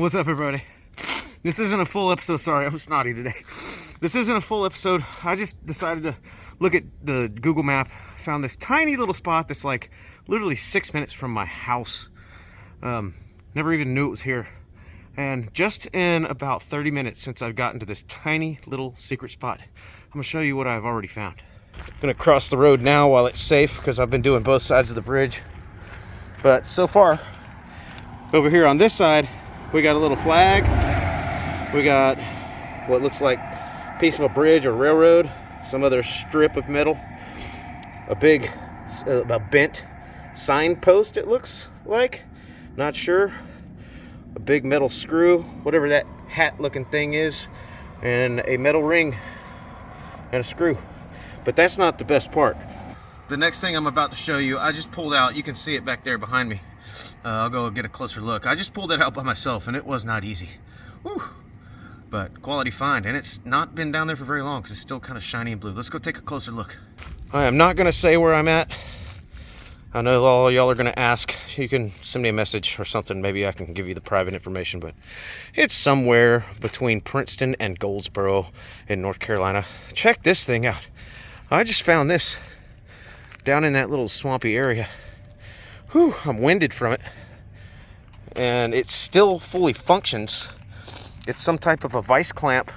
What's up, everybody? This isn't a full episode. Sorry, I'm snotty today. This isn't a full episode. I just decided to look at the Google map, found this tiny little spot that's like literally 6 minutes from my house. Never even knew it was here. And just in about 30 minutes since I've gotten to this tiny little secret spot, I'm gonna show you what I've already found. I'm gonna cross the road now while it's safe because I've been doing both sides of the bridge. But so far, over here on this side, we got a little flag. We got what looks like a piece of a bridge or railroad, some other strip of metal, a big, a bent signpost it looks like, not sure, a big metal screw, whatever that hat looking thing is, and a metal ring and a screw. But that's not the best part. The next thing I'm about to show you, I just pulled out, you can see it back there behind me. I'll go get a closer look. I just pulled that out by myself and it was not easy. Whew. But quality find, and it's not been down there for very long because it's still kind of shiny and blue. Let's go take a closer look. I am not going to say where I'm at. I know all y'all are going to ask. You can send me a message or something. Maybe I can give you the private information, but it's somewhere between Princeton and Goldsboro in North Carolina. Check this thing out. I just found this down in that little swampy area. Whew, I'm winded from it. And it still fully functions. It's some type of a vice clamp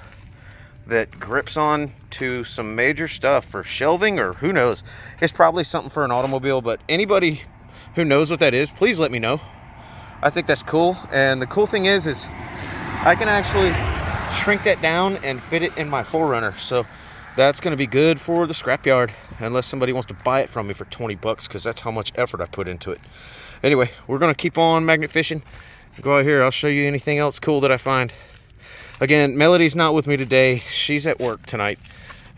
that grips on to some major stuff for shelving, or who knows. It's probably something for an automobile, but anybody who knows what that is, please let me know. I think that's cool. And the cool thing is I can actually shrink that down and fit it in my 4Runner. So that's going to be good for the scrapyard, unless somebody wants to buy it from me for 20 bucks, because that's how much effort I put into it. Anyway, we're going to keep on magnet fishing. Go out here, I'll show you anything else cool that I find. Again, Melody's not with me today. She's at work tonight,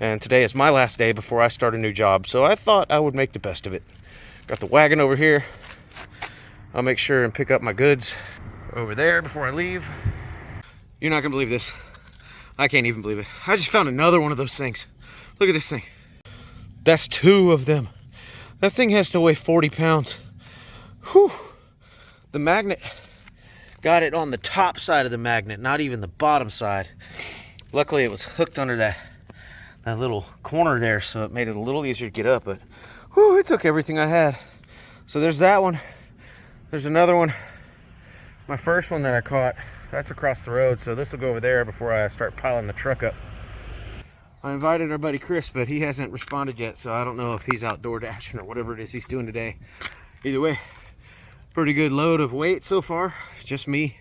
and today is my last day before I start a new job, so I thought I would make the best of it. Got the wagon over here. I'll make sure and pick up my goods over there before I leave. You're not going to believe this. I can't even believe it. I just found another one of those things. Look at this thing. That's 2 of them. That thing has to weigh 40 pounds. Whew. The magnet got it on the top side of the magnet, not even the bottom side. Luckily it was hooked under that little corner there, so it made it a little easier to get up, but whew, it took everything I had. So there's that one. There's another one. My first one that I caught, that's across the road, so this will go over there before I start piling the truck up. I invited our buddy Chris, but he hasn't responded yet, so I don't know if he's outdoor dashing or whatever it is he's doing today. Either way, pretty good load of weight so far. Just me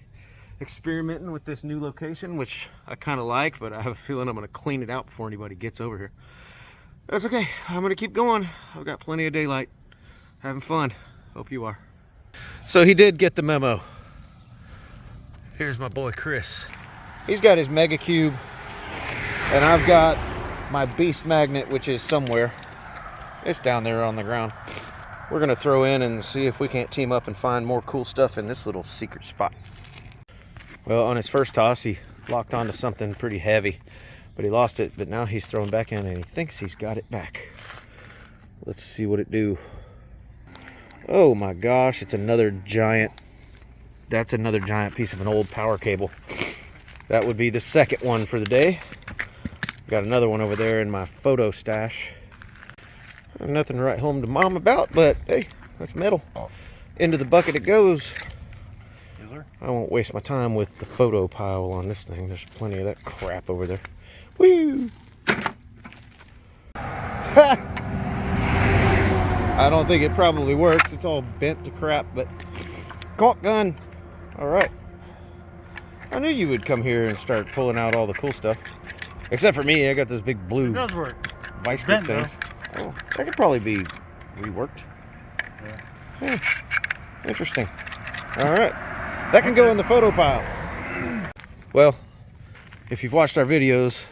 experimenting with this new location, which I kind of like, but I have a feeling I'm going to clean it out before anybody gets over here. That's okay. I'm going to keep going. I've got plenty of daylight. Having fun. Hope you are. So he did get the memo. Here's my boy Chris. He's got his Mega Cube, and I've got my Beast Magnet, which is somewhere. It's down there on the ground. We're gonna throw in and see if we can't team up and find more cool stuff in this little secret spot. Well, on his first toss, he locked onto something pretty heavy, but he lost it. But now he's throwing back in and he thinks he's got it back. Let's see what it do. Oh my gosh, it's another giant. That's another giant piece of an old power cable. That would be the second one for the day. Got another one over there in my photo stash. Nothing to write home to mom about, but hey, that's metal. Into the bucket it goes. I won't waste my time with the photo pile on this thing. There's plenty of that crap over there. Woo! I don't think it probably works. It's all bent to crap, but caulk gun. All right. I knew you would come here and start pulling out all the cool stuff. Except for me, I got those big blue vice grip things. Oh, that could probably be reworked. Yeah. Interesting. All right. That can go in the photo pile. Well, if you've watched our videos,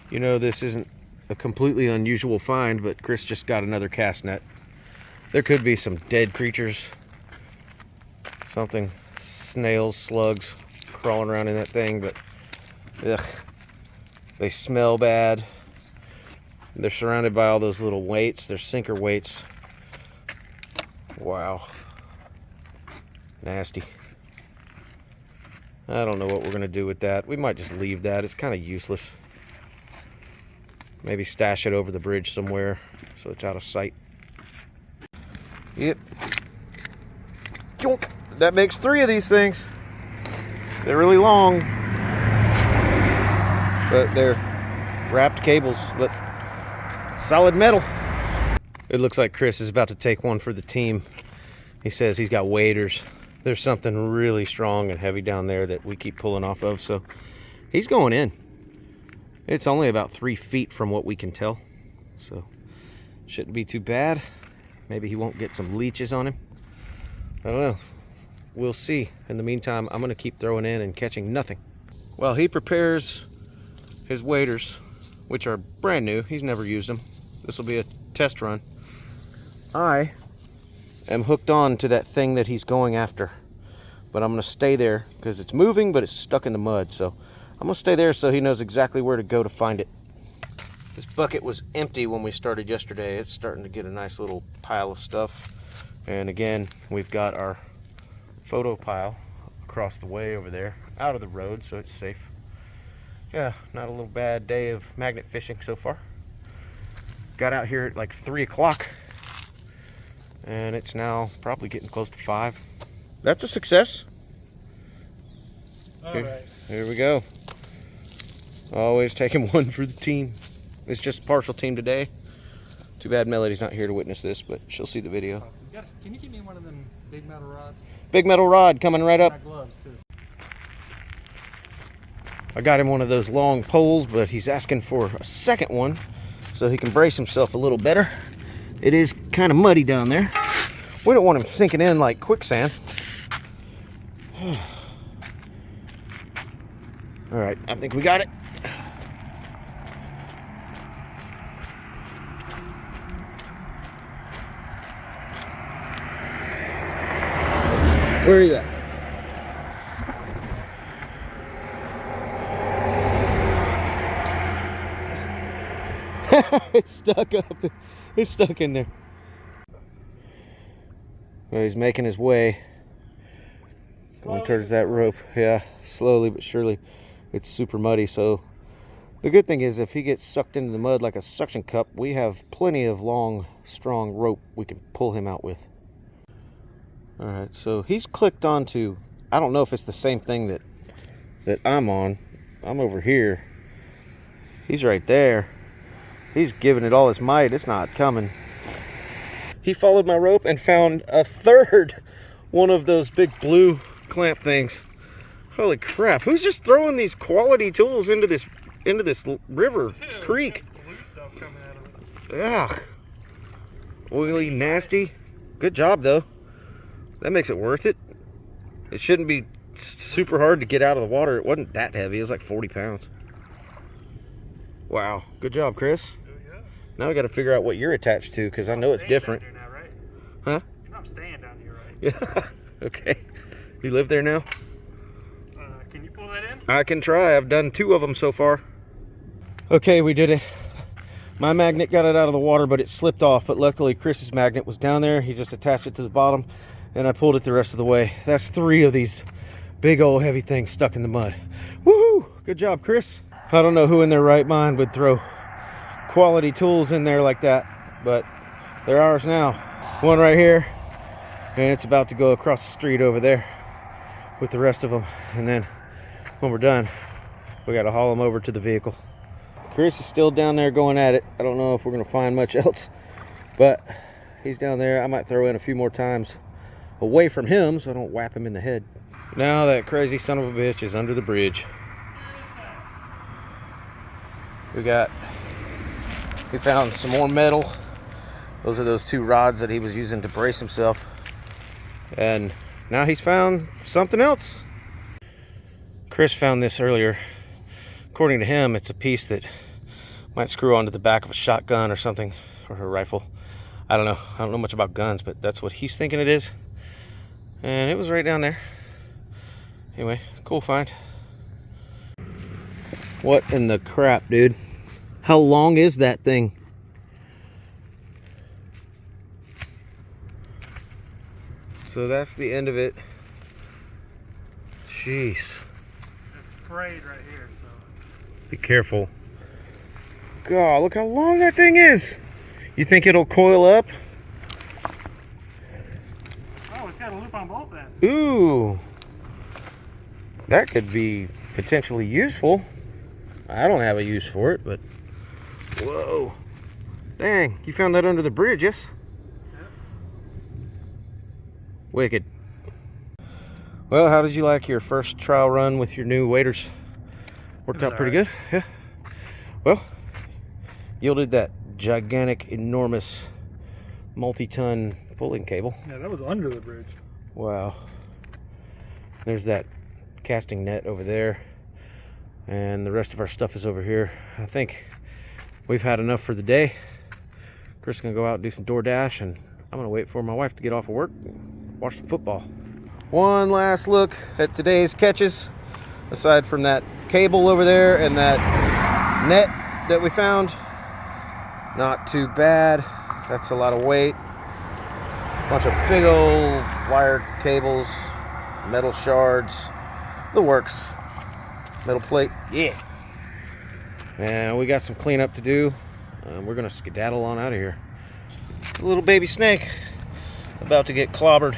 you know this isn't a completely unusual find, but Chris just got another cast net. There could be some dead creatures. Something, snails, slugs, crawling around in that thing, but ugh, they smell bad. They're surrounded by all those little weights. They're sinker weights. Wow. Nasty. I don't know what we're gonna do with that. We might just leave that. It's kind of useless. Maybe stash it over the bridge somewhere so it's out of sight. Yep. That makes 3 of these things. They're really long, but they're wrapped cables, but solid metal. It looks like Chris is about to take one for the team. He says he's got waders. There's something really strong and heavy down there that we keep pulling off of, so he's going in. It's only about 3 feet from what we can tell, so shouldn't be too bad. Maybe he won't get some leeches on him. I don't know. We'll see. In the meantime, I'm going to keep throwing in and catching nothing. While he prepares his waders, which are brand new, he's never used them. This will be a test run. I am hooked on to that thing that he's going after, but I'm going to stay there because it's moving, but it's stuck in the mud. So I'm going to stay there so he knows exactly where to go to find it. This bucket was empty when we started yesterday. It's starting to get a nice little pile of stuff. And again, we've got our photo pile across the way over there, out of the road, so it's safe. Yeah, not a little bad day of magnet fishing so far. Got out here at like 3 o'clock, and it's now probably getting close to 5. That's a success. All right. Here we go. Always taking one for the team. It's just partial team today. Too bad Melody's not here to witness this, but she'll see the video. Can you give me one of them big metal rods? Big metal rod coming right up. My gloves too. I got him one of those long poles, but he's asking for a second one so he can brace himself a little better. It is kind of muddy down there. We don't want him sinking in like quicksand. All right, I think we got it. Where are you at? It's stuck up. It's stuck in there. Well, he's making his way. Going towards that rope. Yeah, slowly but surely. It's super muddy, so the good thing is if he gets sucked into the mud like a suction cup, we have plenty of long, strong rope we can pull him out with. All right, so he's clicked onto, I don't know if it's the same thing that I'm on. I'm over here. He's right there. He's giving it all his might. It's not coming. He followed my rope and found a third one of those big blue clamp things. Holy crap. Who's just throwing these quality tools into this river, creek? Blue stuff coming out of it. Ugh. Oily, nasty. Good job, though. That makes it worth it. It shouldn't be super hard to get out of the water. It wasn't that heavy. It was like 40 pounds. Wow. Good job, Chris. Yeah. Now I got to figure out what you're attached to because I know it's different. Down here now, right? Huh? You know I'm staying down here, right? Yeah. Okay. You live there now? Can you pull that in? I can try. I've done 2 of them so far. Okay, we did it. My magnet got it out of the water, but it slipped off. But luckily, Chris's magnet was down there. He just attached it to the bottom, and I pulled it the rest of the way. That's 3 of these big old heavy things stuck in the mud. Woohoo! Good job, Chris. I don't know who in their right mind would throw quality tools in there like that, but they're ours now. One right here, and it's about to go across the street over there with the rest of them. And then when we're done, we got to haul them over to the vehicle. Chris is still down there going at it. I don't know if we're going to find much else, but he's down there. I might throw in a few more times away from him so I don't whap him in the head. Now that crazy son of a bitch is under the bridge. We found some more metal. Those are those 2 rods that he was using to brace himself. And now he's found something else. Chris found this earlier. According to him, it's a piece that might screw onto the back of a shotgun or something, or a rifle. I don't know. I don't know much about guns, but that's what he's thinking it is. And it was right down there. Anyway, cool find. What in the crap, dude? How long is that thing? So that's the end of it. Jeez. frayed right here, so. Be careful. God, look how long that thing is. You think it'll coil up? Oh, it's got a loop on both ends. Ooh. That could be potentially useful. I don't have a use for it, but whoa. Dang, you found that under the bridge, yes? Yep. Wicked. Well, how did you like your first trial run with your new waders? Worked out pretty good? Yeah. Well, yielded that gigantic, enormous, multi-ton pulling cable. Yeah, that was under the bridge. Wow. There's that casting net over there, and the rest of our stuff is over here. I think we've had enough for the day. Chris is gonna go out and do some DoorDash, and I'm gonna wait for my wife to get off of work and watch some football. One last look at today's catches, aside from that cable over there and that net that we found. Not too bad. That's a lot of weight. Bunch of big old wired cables, metal shards, the works. Metal plate, yeah. And we got some cleanup to do. We're gonna skedaddle on out of here. A little baby snake about to get clobbered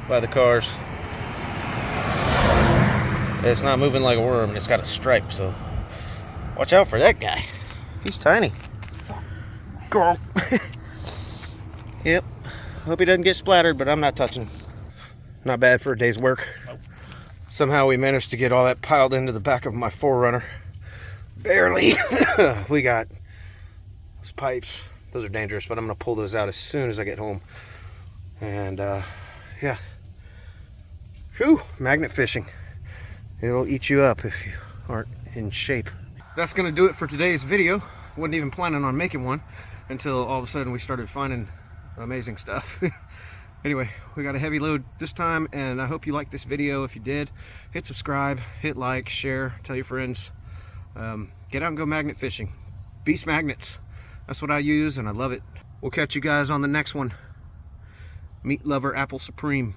by the cars. It's not moving like a worm, and it's got a stripe, so watch out for that guy. He's tiny. Girl. Yep. Hope he doesn't get splattered, but I'm not touching him. Not bad for a day's work. Nope. Somehow we managed to get all that piled into the back of my 4Runner. Barely. We got those pipes. Those are dangerous, but I'm going to pull those out as soon as I get home. And, yeah. Whew, magnet fishing. It'll eat you up if you aren't in shape. That's going to do it for today's video. Wasn't even planning on making one until all of a sudden we started finding amazing stuff. Anyway, we got a heavy load this time, and I hope you liked this video. If you did, hit subscribe, hit like, share, tell your friends. Get out and go magnet fishing. Beast magnets. That's what I use, and I love it. We'll catch you guys on the next one. Meat Lover Apple Supreme.